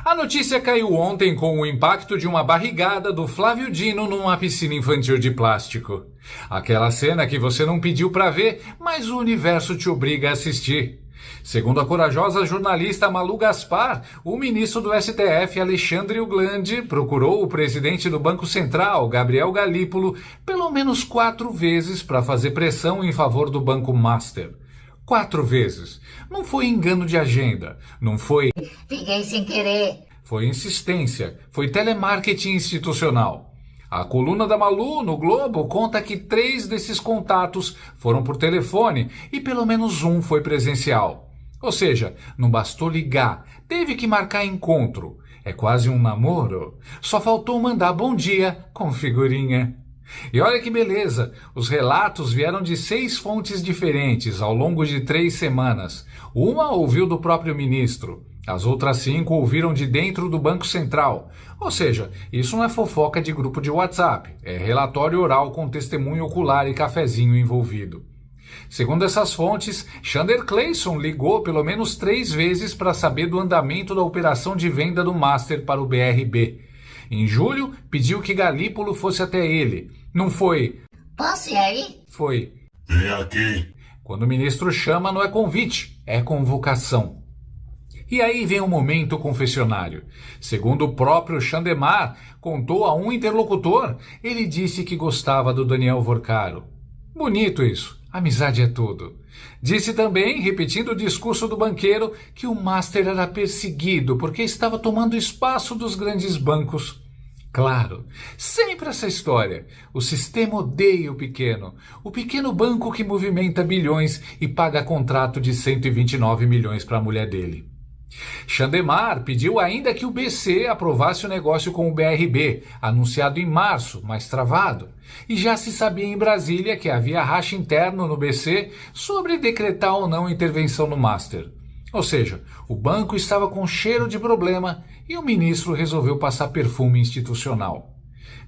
A notícia caiu ontem com o impacto de uma barrigada do Flávio Dino numa piscina infantil de plástico. Aquela cena que você não pediu para ver, mas o universo te obriga a assistir. Segundo a corajosa jornalista Malu Gaspar, o ministro do STF, Alexandre Uglandi, procurou o presidente do Banco Central, Gabriel Galípolo, pelo menos 4 vezes para fazer pressão em favor do Banco Master. 4 vezes. Não foi engano de agenda, não foi... Fiquei sem querer. Foi insistência, foi telemarketing institucional. A coluna da Malu, no Globo, conta que 3 desses contatos foram por telefone e pelo menos um foi presencial. Ou seja, não bastou ligar, teve que marcar encontro. É quase um namoro. Só faltou mandar bom dia com figurinha. E olha que beleza, os relatos vieram de 6 fontes diferentes ao longo de 3 semanas. Uma ouviu do próprio ministro, as outras 5 ouviram de dentro do Banco Central. Ou seja, isso não é fofoca de grupo de WhatsApp, é relatório oral com testemunho ocular e cafezinho envolvido. Segundo essas fontes, Chandler Clayson ligou pelo menos 3 vezes para saber do andamento da operação de venda do Master para o BRB. Em julho, pediu que Galípolo fosse até ele. Não foi. Posso ir aí? Foi. Vem aqui. Quando o ministro chama, não é convite, é convocação. E aí vem o momento confessionário. Segundo o próprio Chandemar contou a um interlocutor, ele disse que gostava do Daniel Vorcaro. Bonito isso, amizade é tudo. Disse também, repetindo o discurso do banqueiro, que o Master era perseguido porque estava tomando espaço dos grandes bancos. Claro, sempre essa história. O sistema odeia o pequeno banco que movimenta bilhões e paga contrato de 129 milhões para a mulher dele. Chandemar pediu ainda que o BC aprovasse o negócio com o BRB, anunciado em março, mas travado. E já se sabia em Brasília que havia racha interno no BC sobre decretar ou não intervenção no Master. Ou seja, o banco estava com cheiro de problema e o ministro resolveu passar perfume institucional.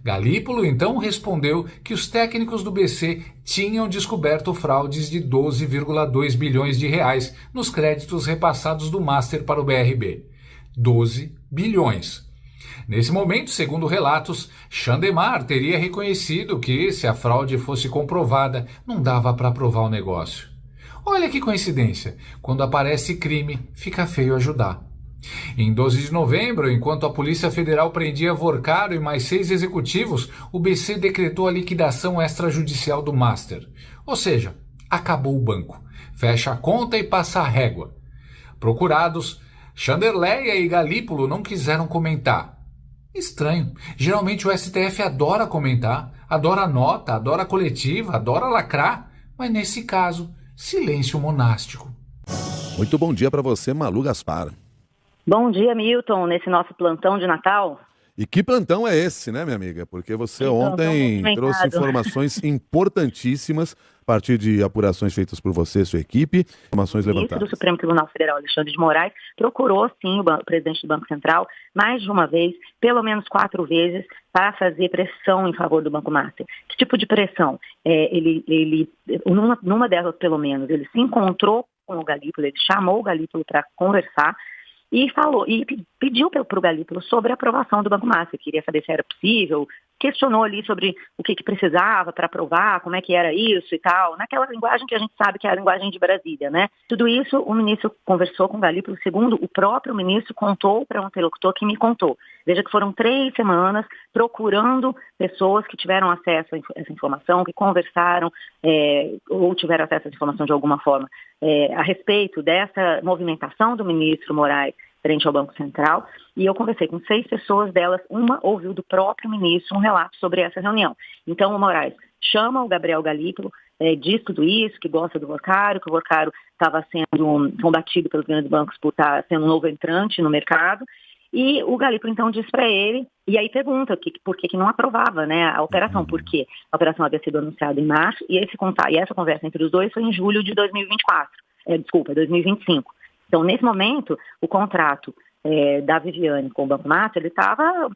Galípolo então respondeu que os técnicos do BC tinham descoberto fraudes de 12,2 bilhões de reais nos créditos repassados do Master para o BRB. 12 bilhões. Nesse momento, segundo relatos, Chandemar teria reconhecido que, se a fraude fosse comprovada, não dava para aprovar o negócio. Olha que coincidência, quando aparece crime, fica feio ajudar. Em 12 de novembro, enquanto a Polícia Federal prendia Vorcaro e mais 6 executivos, o BC decretou a liquidação extrajudicial do Master. Ou seja, acabou o banco. Fecha a conta e passa a régua. Procurados, Chanderleia e Galípolo não quiseram comentar. Estranho. Geralmente o STF adora comentar, adora nota, adora coletiva, adora lacrar. Mas nesse caso, silêncio monástico. Muito bom dia para você, Malu Gaspar. Bom dia, Milton, nesse nosso plantão de Natal. E que plantão é esse, né, minha amiga? Porque você ontem trouxe informações importantíssimas a partir de apurações feitas por você e sua equipe, informações levantadas. O ministro do Supremo Tribunal Federal, Alexandre de Moraes, procurou, sim, o presidente do Banco Central, mais de uma vez, pelo menos 4 vezes, para fazer pressão em favor do Banco Master. Que tipo de pressão? Numa delas, pelo menos, ele se encontrou com o Galípolo, ele chamou o Galípolo para conversar, e pediu para o Galípolo sobre a aprovação do Banco Master, queria saber se era possível, questionou ali sobre o que precisava para aprovar, como é que era isso e tal, naquela linguagem que a gente sabe que é a linguagem de Brasília, né? Tudo isso o ministro conversou com o Galípolo, segundo o próprio ministro contou para um interlocutor que me contou. Veja que foram 3 semanas procurando pessoas que tiveram acesso a essa informação, que conversaram ou tiveram acesso a essa informação de alguma forma a respeito dessa movimentação do ministro Moraes frente ao Banco Central, e eu conversei com 6 pessoas, delas uma ouviu do próprio ministro um relato sobre essa reunião. Então o Moraes chama o Gabriel Galípolo, diz tudo isso, que gosta do Vorcaro, que o Vorcaro estava sendo combatido pelos grandes bancos por estar sendo um novo entrante no mercado, e o Galípolo então diz para ele, e aí pergunta por que não aprovava, né, a operação, porque a operação havia sido anunciada em março, e essa conversa entre os dois foi em julho de 2025. Então, nesse momento, o contrato da Viviane com o Banco Master, ele estava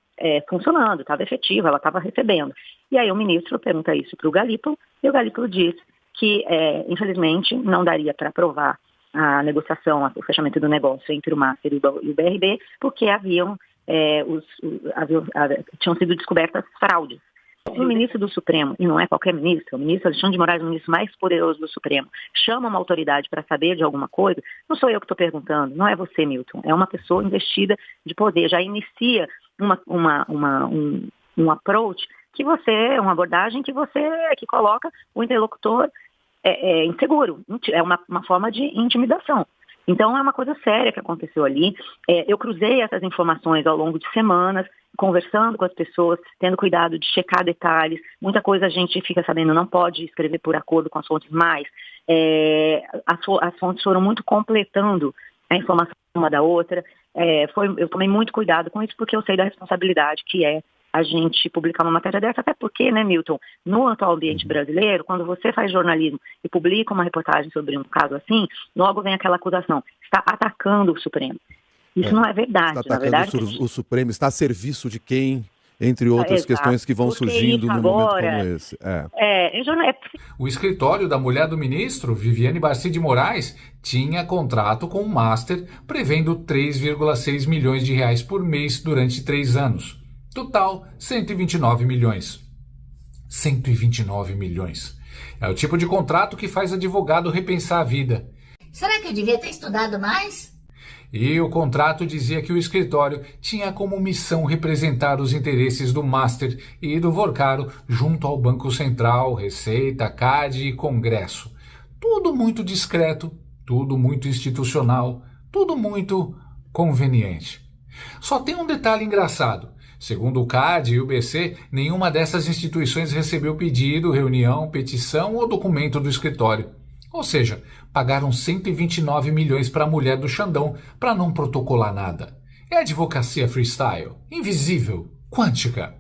funcionando, estava efetivo, ela estava recebendo. E aí o ministro pergunta isso para o Galípolo, e o Galípolo diz que, infelizmente, não daria para aprovar a negociação, o fechamento do negócio entre o Master e o BRB, porque tinham sido descobertas fraudes. O ministro do Supremo, e não é qualquer ministro, o ministro Alexandre de Moraes, o ministro mais poderoso do Supremo, chama uma autoridade para saber de alguma coisa, não sou eu que estou perguntando, não é você, Milton, é uma pessoa investida de poder, já inicia um approach uma abordagem que coloca o interlocutor inseguro, é uma forma de intimidação. Então é uma coisa séria que aconteceu ali. Eu cruzei essas informações ao longo de semanas, conversando com as pessoas, tendo cuidado de checar detalhes. Muita coisa a gente fica sabendo, não pode escrever por acordo com as fontes, mas as fontes foram muito completando a informação uma da outra. Eu tomei muito cuidado com isso, porque eu sei da responsabilidade que é a gente publicar uma matéria dessa, até porque, né, Milton, no atual ambiente brasileiro, quando você faz jornalismo e publica uma reportagem sobre um caso assim, logo vem aquela acusação, está atacando o Supremo. Isso não é verdade. Está atacando o Supremo, está a serviço de quem, entre outras questões que vão surgindo num momento como esse. O escritório da mulher do ministro, Viviane Barcy de Moraes, tinha contrato com o Master, prevendo 3,6 milhões de reais por mês durante 3 anos. Total, 129 milhões. 129 milhões. É o tipo de contrato que faz advogado repensar a vida. Será que eu devia ter estudado mais? E o contrato dizia que o escritório tinha como missão representar os interesses do Master e do Vorcaro junto ao Banco Central, Receita, CAD e Congresso. Tudo muito discreto, tudo muito institucional, tudo muito conveniente. Só tem um detalhe engraçado. Segundo o CAD e o BC, nenhuma dessas instituições recebeu pedido, reunião, petição ou documento do escritório. Ou seja, pagaram 129 milhões para a mulher do Xandão para não protocolar nada. É advocacia freestyle, invisível, quântica.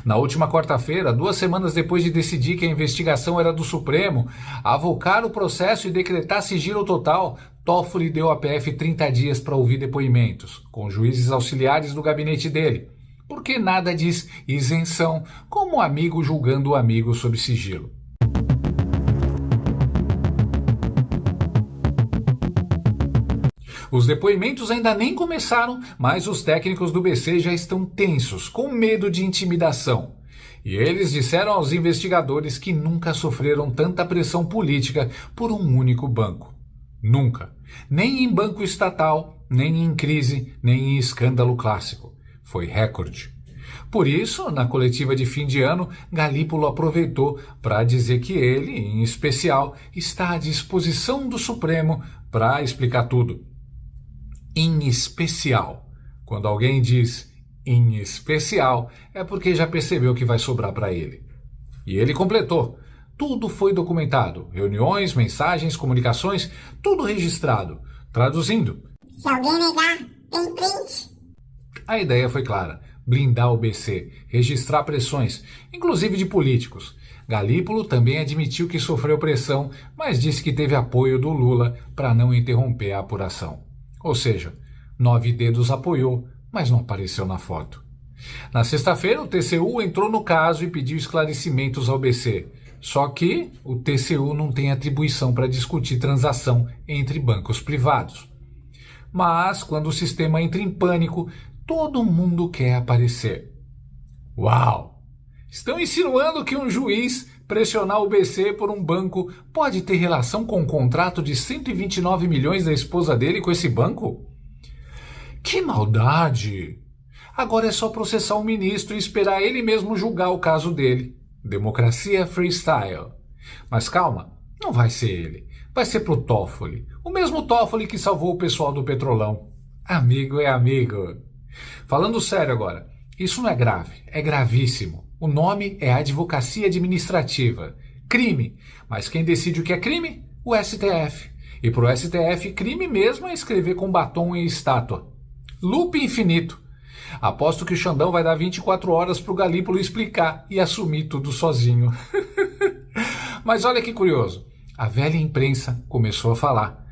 Na última quarta-feira, 2 semanas depois de decidir que a investigação era do Supremo, avocar o processo e decretar sigilo total, Toffoli deu à PF 30 dias para ouvir depoimentos, com juízes auxiliares do gabinete dele. Porque nada diz isenção, como amigo julgando o amigo sob sigilo. Os depoimentos ainda nem começaram, mas os técnicos do BC já estão tensos, com medo de intimidação. E eles disseram aos investigadores que nunca sofreram tanta pressão política por um único banco. Nunca. Nem em banco estatal, nem em crise, nem em escândalo clássico. Foi recorde. Por isso, na coletiva de fim de ano, Galípolo aproveitou para dizer que ele, em especial, está à disposição do Supremo para explicar tudo. Em especial. Quando alguém diz em especial, é porque já percebeu que vai sobrar para ele. E ele completou. Tudo foi documentado. Reuniões, mensagens, comunicações, tudo registrado. Traduzindo. Se alguém negar, tem print. A ideia foi clara, blindar o BC, registrar pressões, inclusive de políticos. Galípolo também admitiu que sofreu pressão, mas disse que teve apoio do Lula para não interromper a apuração. Ou seja, 9 dedos apoiou, mas não apareceu na foto. Na sexta-feira, o TCU entrou no caso e pediu esclarecimentos ao BC. Só que o TCU não tem atribuição para discutir transação entre bancos privados. Mas, quando o sistema entra em pânico, todo mundo quer aparecer. Uau! Estão insinuando que um juiz pressionar o BC por um banco pode ter relação com o contrato de 129 milhões da esposa dele com esse banco? Que maldade! Agora é só processar o ministro e esperar ele mesmo julgar o caso dele. Democracia freestyle. Mas calma, não vai ser ele. Vai ser pro Toffoli. O mesmo Toffoli que salvou o pessoal do Petrolão. Amigo é amigo. Falando sério agora, isso não é grave, é gravíssimo. O nome é advocacia administrativa. Crime. Mas quem decide o que é crime? O STF. E pro STF, crime mesmo é escrever com batom e estátua. Loop infinito. Aposto que o Xandão vai dar 24 horas pro Galípolo explicar e assumir tudo sozinho. Mas olha que curioso. A velha imprensa começou a falar.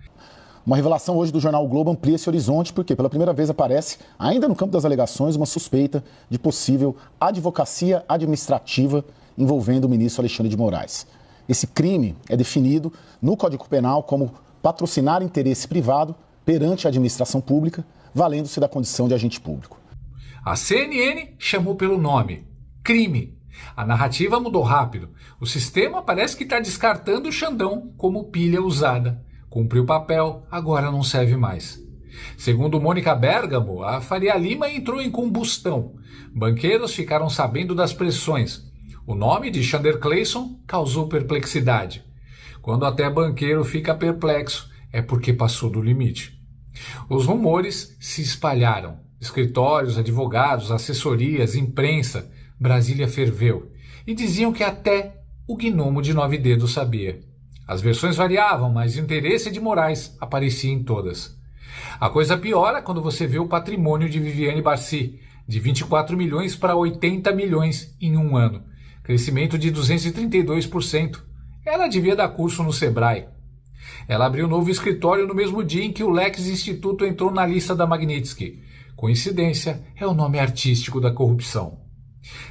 Uma revelação hoje do jornal o Globo amplia esse horizonte porque pela primeira vez aparece, ainda no campo das alegações, uma suspeita de possível advocacia administrativa envolvendo o ministro Alexandre de Moraes. Esse crime é definido no Código Penal como patrocinar interesse privado perante a administração pública, valendo-se da condição de agente público. A CNN chamou pelo nome: crime. A narrativa mudou rápido. O sistema parece que está descartando o Xandão como pilha usada. Cumpriu o papel, agora não serve mais. Segundo Mônica Bergamo, a Faria Lima entrou em combustão. Banqueiros ficaram sabendo das pressões. O nome de Chandler Clayson causou perplexidade. Quando até banqueiro fica perplexo, é porque passou do limite. Os rumores se espalharam. Escritórios, advogados, assessorias, imprensa, Brasília ferveu. E diziam que até o gnomo de 9 dedos sabia. As versões variavam, mas o interesse de Moraes aparecia em todas. A coisa piora quando você vê o patrimônio de Viviane Barci, de 24 milhões para 80 milhões em um ano. Crescimento de 232%. Ela devia dar curso no Sebrae. Ela abriu um novo escritório no mesmo dia em que o Lex Instituto entrou na lista da Magnitsky. Coincidência, é o nome artístico da corrupção.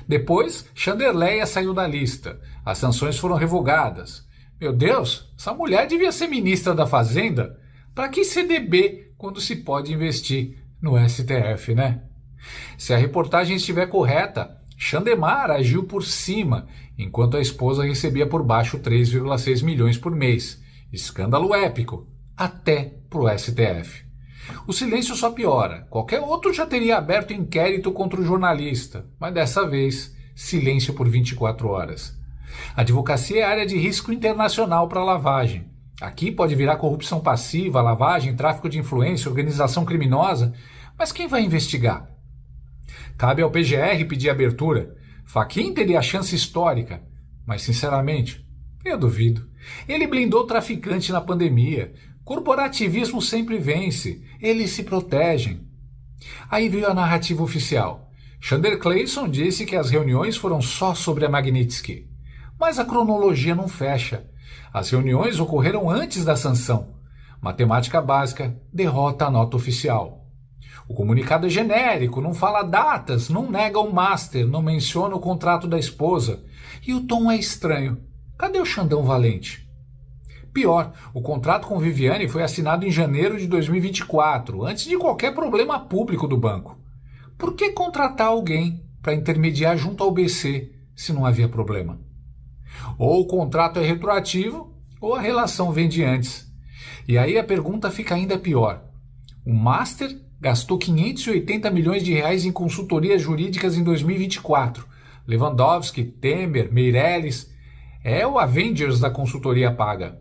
Depois, Chanderleia saiu da lista. As sanções foram revogadas. Meu Deus, essa mulher devia ser ministra da Fazenda. Para que CDB quando se pode investir no STF, né? Se a reportagem estiver correta, Chandemar agiu por cima, enquanto a esposa recebia por baixo 3,6 milhões por mês. Escândalo épico, até pro STF. O silêncio só piora. Qualquer outro já teria aberto inquérito contra o jornalista, mas dessa vez, silêncio por 24 horas. A advocacia é área de risco internacional para lavagem. Aqui pode virar corrupção passiva, lavagem, tráfico de influência, organização criminosa, mas quem vai investigar? Cabe ao PGR pedir abertura. Fachin teria a chance histórica, mas sinceramente, eu duvido. Ele blindou o traficante na pandemia. Corporativismo sempre vence. Eles se protegem. Aí veio a narrativa oficial. Chandler Clayson disse que as reuniões foram só sobre a Magnitsky. Mas a cronologia não fecha. As reuniões ocorreram antes da sanção. Matemática básica derrota a nota oficial. O comunicado é genérico, não fala datas, não nega o master, não menciona o contrato da esposa. E o tom é estranho. Cadê o Xandão Valente? Pior, o contrato com Viviane foi assinado em janeiro de 2024, antes de qualquer problema público do banco. Por que contratar alguém para intermediar junto ao BC se não havia problema? Ou o contrato é retroativo, ou a relação vem de antes. E aí a pergunta fica ainda pior. O master gastou 580 milhões de reais em consultorias jurídicas em 2024. Lewandowski, Temer, Meirelles... É o Avengers da consultoria paga.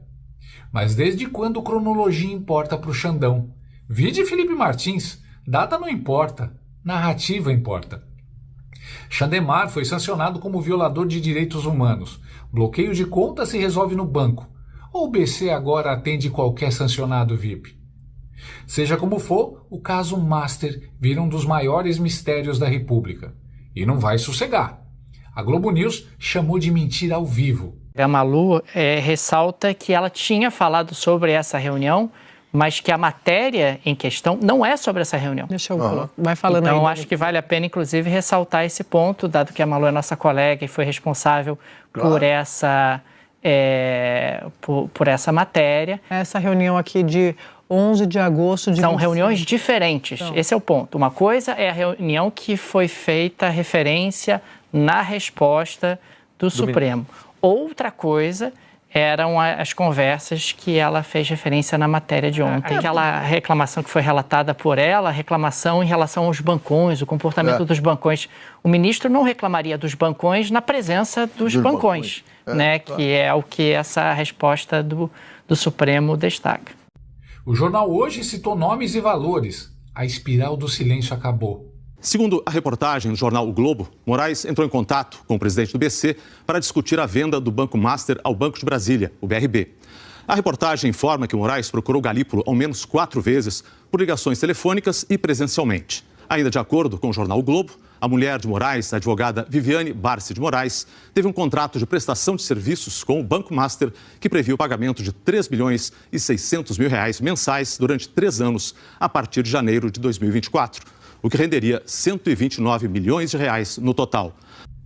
Mas desde quando cronologia importa para o Xandão? Vide Felipe Martins. Data não importa. Narrativa importa. Chandemar foi sancionado como violador de direitos humanos. Bloqueio de conta se resolve no banco. Ou o BC agora atende qualquer sancionado VIP? Seja como for, o caso Master vira um dos maiores mistérios da República. E não vai sossegar. A Globo News chamou de mentira ao vivo. A Malu ressalta que ela tinha falado sobre essa reunião, mas que a matéria em questão não é sobre essa reunião. Deixa eu vai falando então, aí. acho que vale a pena, inclusive, ressaltar esse ponto, dado que a Malu é nossa colega e foi responsável por essa matéria. Essa reunião aqui de 11 de agosto de... São 25. reuniões diferentes, então. Esse é o ponto. Uma coisa é a reunião que foi feita referência na resposta do Supremo. Outra coisa eram as conversas que ela fez referência na matéria de ontem. Aquela reclamação que foi relatada por ela, reclamação em relação aos bancões, o comportamento dos bancões. O ministro não reclamaria dos bancões na presença dos bancões, né? Claro. Que é o que essa resposta do Supremo destaca. O jornal Hoje citou nomes e valores. A espiral do silêncio acabou. Segundo a reportagem do jornal O Globo, Moraes entrou em contato com o presidente do BC para discutir a venda do Banco Master ao Banco de Brasília, o BRB. A reportagem informa que Moraes procurou Galípolo ao menos 4 vezes por ligações telefônicas e presencialmente. Ainda de acordo com o jornal O Globo, a mulher de Moraes, a advogada Viviane Barci de Moraes, teve um contrato de prestação de serviços com o Banco Master que previa o pagamento de 3 milhões e 600 mil reais mensais durante 3 anos, a partir de janeiro de 2024. O que renderia 129 milhões de reais no total.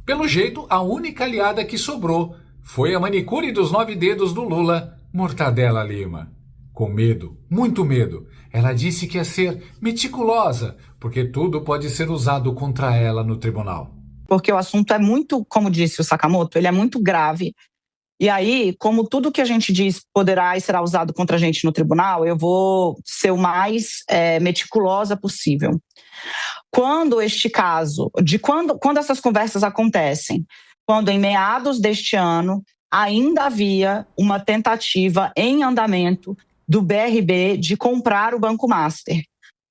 Pelo jeito, a única aliada que sobrou foi a manicure dos 9 dedos do Lula, Mortadela Lima. Com medo, muito medo. Ela disse que ia ser meticulosa, porque tudo pode ser usado contra ela no tribunal. Porque o assunto é muito, como disse o Sakamoto, ele é muito grave. E aí, como tudo que a gente diz poderá e será usado contra a gente no tribunal, eu vou ser o mais meticulosa possível. Quando este caso, quando essas conversas acontecem, quando em meados deste ano ainda havia uma tentativa em andamento do BRB de comprar o Banco Master.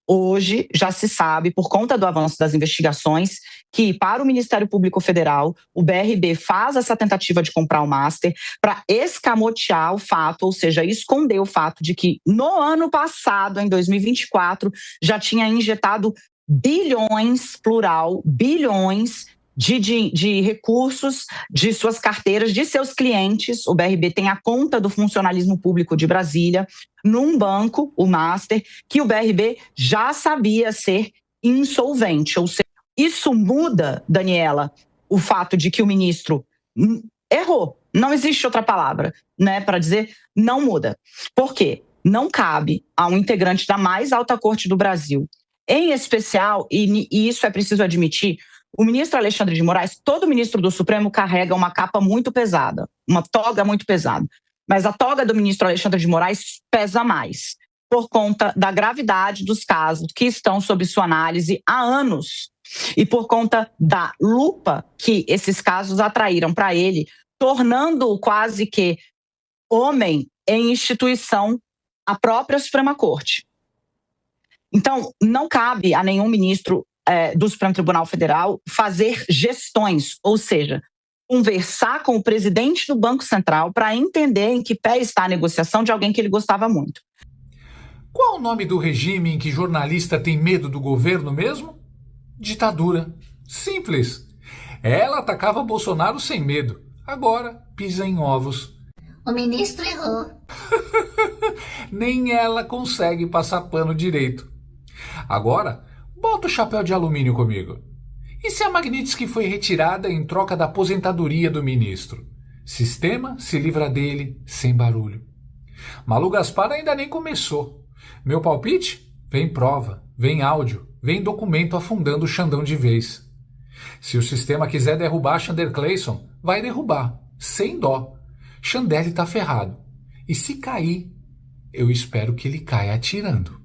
Hoje já se sabe, por conta do avanço das investigações, que para o Ministério Público Federal, o BRB faz essa tentativa de comprar o Master para escamotear o fato, ou seja, esconder o fato de que no ano passado, em 2024, já tinha injetado bilhões, plural, bilhões de recursos de suas carteiras, de seus clientes. O BRB tem a conta do funcionalismo público de Brasília, num banco, o Master, que o BRB já sabia ser insolvente. Ou seja, isso muda, Daniela, o fato de que o ministro errou. Não existe outra palavra, né, para dizer não muda. Por quê? Não cabe a um integrante da mais alta corte do Brasil, em especial, e isso é preciso admitir, o ministro Alexandre de Moraes, todo ministro do Supremo carrega uma capa muito pesada, uma toga muito pesada. Mas a toga do ministro Alexandre de Moraes pesa mais, por conta da gravidade dos casos que estão sob sua análise há anos e por conta da lupa que esses casos atraíram para ele, tornando-o quase que homem em instituição, a própria Suprema Corte. Então, não cabe a nenhum ministro do Supremo Tribunal Federal fazer gestões, ou seja, conversar com o presidente do Banco Central para entender em que pé está a negociação de alguém que ele gostava muito. Qual o nome do regime em que jornalista tem medo do governo mesmo? Ditadura. Simples. Ela atacava Bolsonaro sem medo. Agora pisa em ovos. O ministro errou. Nem ela consegue passar pano direito. Agora, bota o chapéu de alumínio comigo. E se a Magnitsky foi retirada em troca da aposentadoria do ministro? Sistema se livra dele sem barulho. Malu Gaspar ainda nem começou. Meu palpite? Vem prova, vem áudio, vem documento afundando o Xandão de vez. Se o sistema quiser derrubar Xander Clayson, vai derrubar, sem dó. Xandelli tá ferrado. E se cair, eu espero que ele caia atirando.